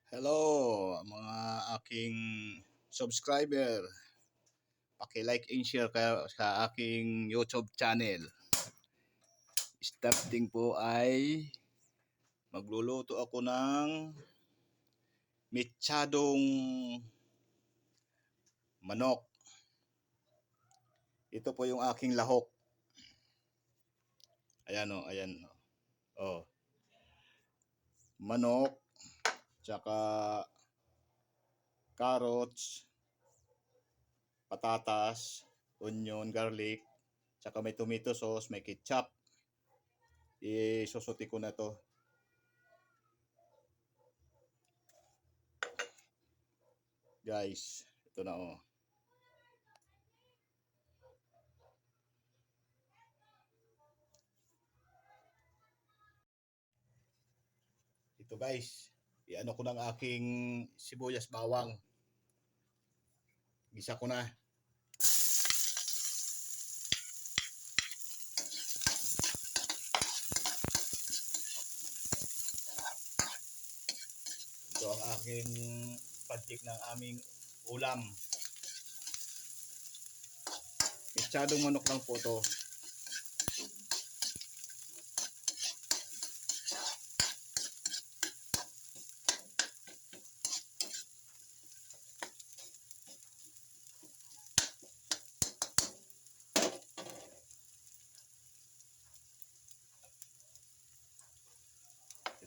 Hello mga aking subscriber. Paki-like and share kayo sa aking YouTube channel. Starting po ay magluluto ako ng mechadong manok. Ito po yung aking lahok. Ayan o, ayan o. Oh, manok, tsaka carrots, patatas, onion, garlic, tsaka may tomato sauce, may ketchup. Isusuti ko na to. Guys, ito na oh. Ito guys, iano ko ng aking sibuyas bawang. Gisa ko na. Ito ang aking pancake ng aming ulam. Mechadong manok lang po to.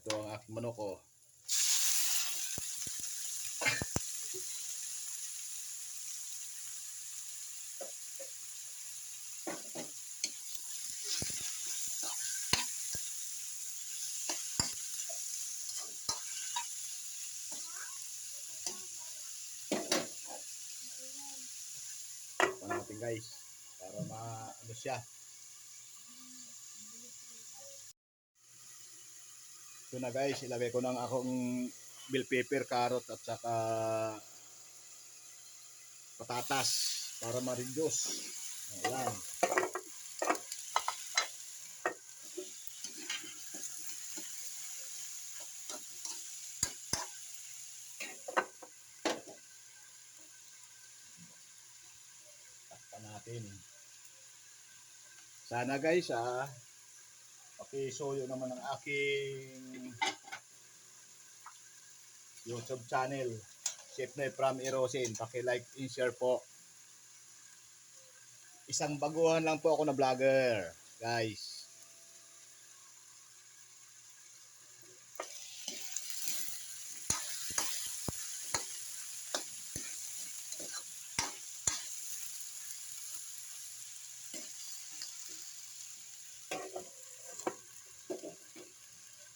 Ito ang aking manok oh. Ito natin guys, para maano siya. Ito na guys, ilagay ko ng akong bell pepper, carrot at saka patatas para ma-reduce. Ayan. Takpan natin. Sana guys pakisuyo naman ang aking YouTube channel. Chef Noy from Erosin. Paki-like and share po. Isang baguhan lang po ako na vlogger, guys.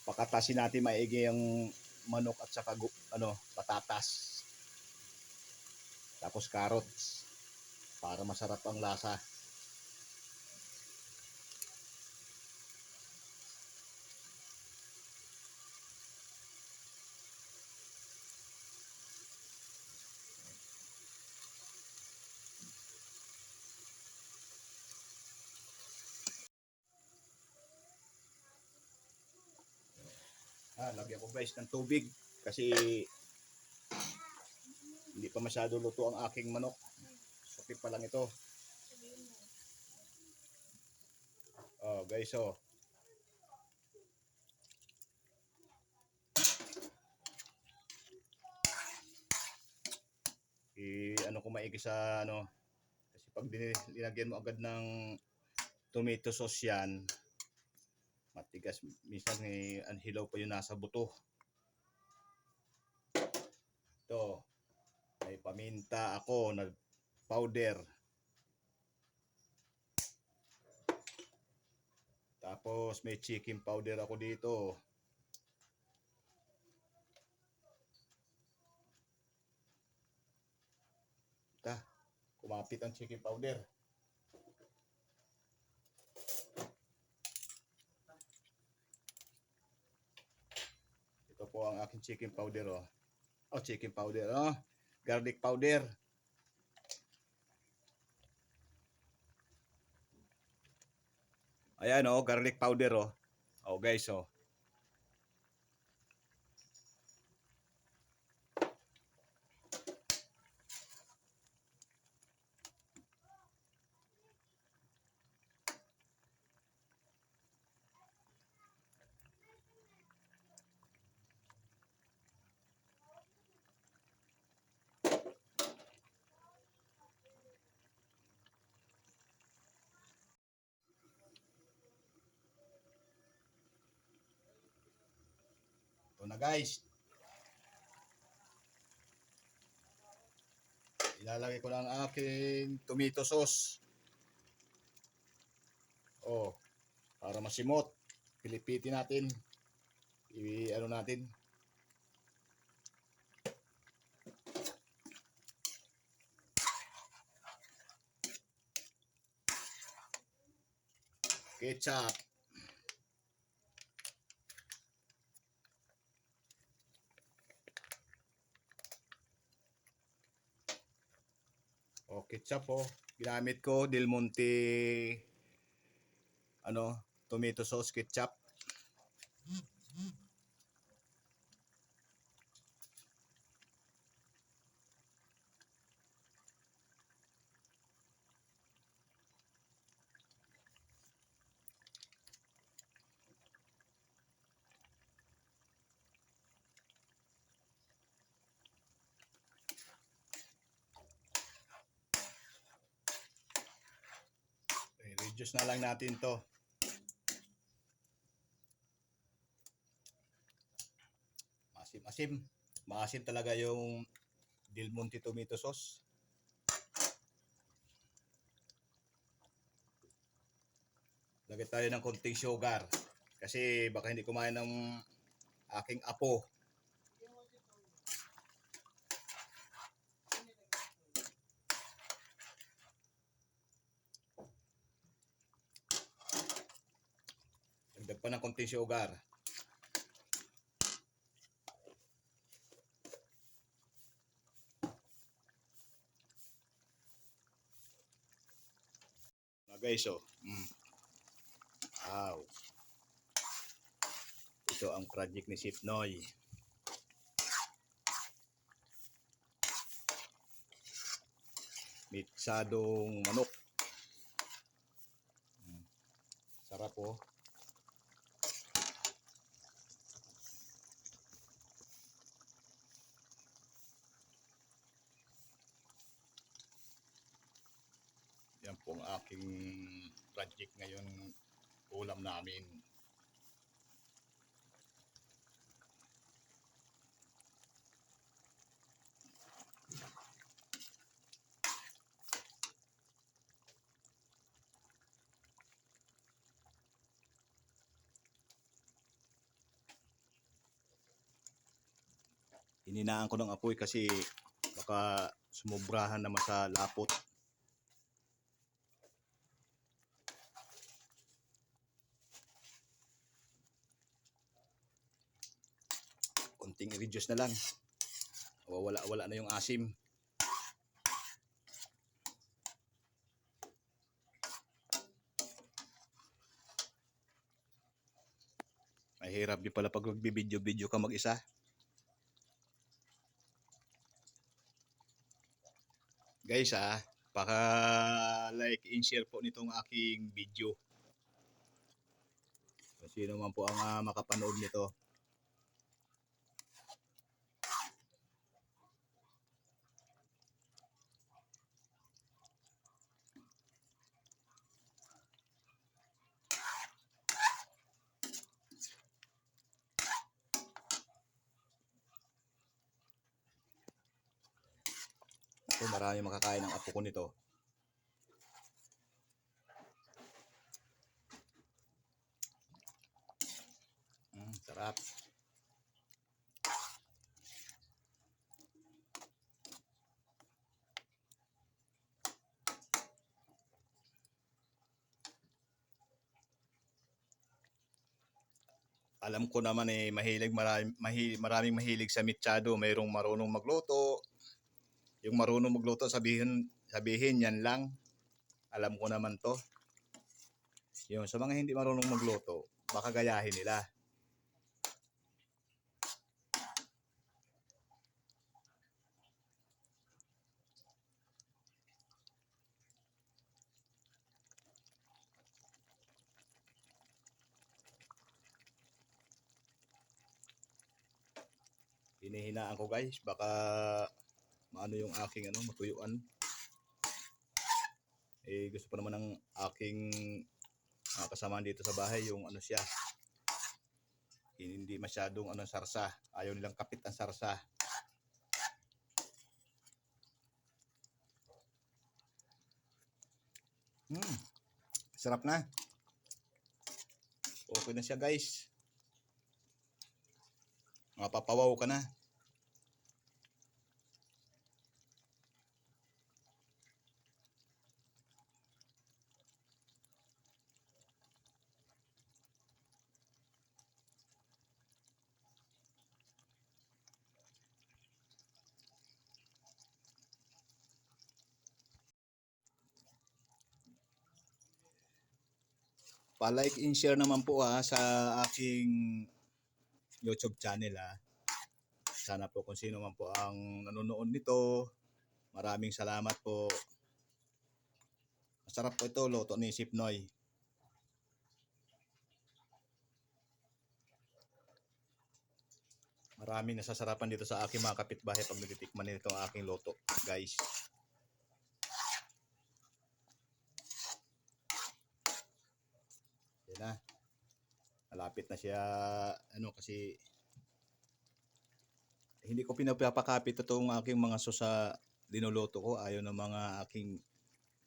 Pakatasin natin maigi yung manok at saka patatas. Tapos carrots para masarap ang lasa. Lagyan ko guys ng tubig kasi hindi pa masyado luto ang aking manok. Suki pa lang ito. Oh guys oh. Ano ko maigi sa kasi pag dinagyan mo agad ng tomato sauce yan, matigas. Minsan anhilaw pa yung nasa buto. Ito, may paminta ako na powder. Tapos may chicken powder ako dito. Kumapit ang chicken powder. Ito po ang aking chicken powder oh. Oh, chicken powder oh. Garlic powder. Ayan oh, garlic powder oh. Oh guys oh. na guys. Ilalagay ko lang ang aking tomato sauce. Oh, para masimot. Pilipitin natin. Ano natin. Ketchup. Oh, ketchup oh. Ginamit ko Del Monte tomato sauce ketchup. I-reduce na lang natin to. Masim-asim. Maasim talaga yung Del Monte tomato sauce. Lagay tayo ng konting sugar. Kasi baka hindi kumain ng aking apo. Dagdag pa ng konting sugar. Guys, oh. Wow. Ito ang project ni Chef Noy. Mitsadong manok. Sarap oh. Yan po ang aking project ngayon, ulam namin. Hininaan ko ng apoy kasi baka sumubrahan naman sa lapot. Konting i-reduce na lang. Wala na yung asim. Mahirap din pala pag magbibideo-video ka mag-isa. Guys paka-like and share po nitong aking video. Kung sino man po ang makapanood nito. Ako, marami makakain ng apo ko nito. Sarap. Alam ko naman maraming mahilig sa mitsado. Mayroong marunong magluto. Yung marunong magluto, sabihin yan lang. Alam ko naman to. Yung sa mga hindi marunong magluto, baka gayahin nila. Hinihinaan ko guys, baka maano yung aking matuyuan. Gusto pa naman ng aking kasama dito sa bahay yung siya. Hindi masyadong sarsa. Ayaw nilang kapit ang sarsa. Sarap na. Okay na siya guys. Mapapawaw ka na. Pa-like and share naman po sa aking YouTube channel Sana po kung sino man po ang nanonood nito, maraming salamat po. Masarap po ito, luto ni Sipnoy. Maraming nasasarapan dito sa aking mga kapitbahay pag natitikman nito ang aking luto, guys. Yan na. Malapit na siya, kasi hindi ko pinapakapit itong aking mga sa linuluto ko. Ayaw ng mga aking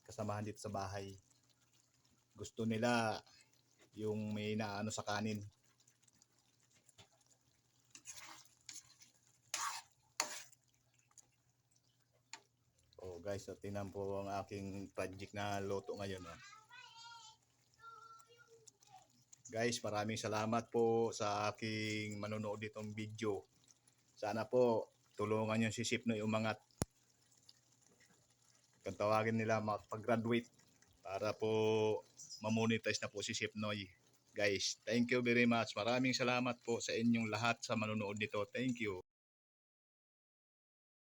kasamahan dito sa bahay. Gusto nila yung may naano sa kanin. Oh guys, so tingnan po ang aking project na luto ngayon. Guys, maraming salamat po sa aking manonood ditong video. Sana po tulungan niyo si Sipnoy umangat. Kung tawagin nila makapag-graduate para po mamonetize na po si Sipnoy. Guys, thank you very much. Maraming salamat po sa inyong lahat sa manonood nito. Thank you.